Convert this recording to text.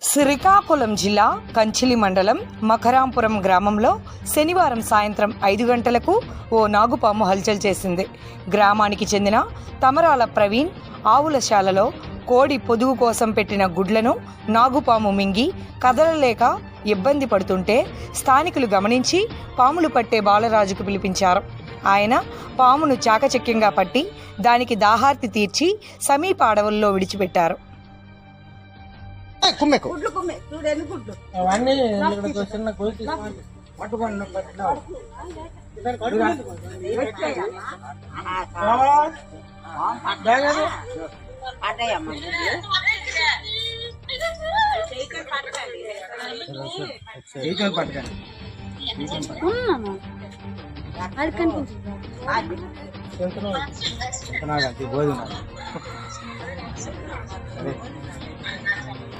శ్రీకాకుళం జిల్లా కంచిలి మండలం మకరాంపురం గ్రామంలో శనివారం సాయంత్రం 5 గంటలకు ఓ నాగుపాము హల్చల్ చేసింది. గ్రామానికి చెందిన తమరాల ప్రవీణ్ ఆవులశాలలో కోడి పొదుగు కోసం పెట్టిన గుడ్లను నాగుపాము మింగి కదలలేక ఇబ్బంది పడుతుంటే స్థానికులు గమనించి పాములు పట్టే బాలరాజుకు పిలిపించారు. ఆయన పామును చాకచక్యంగా పట్టి దానికి దాహార్తి తీర్చి సమీప అడవుల్లో విడిచిపెట్టారు. అది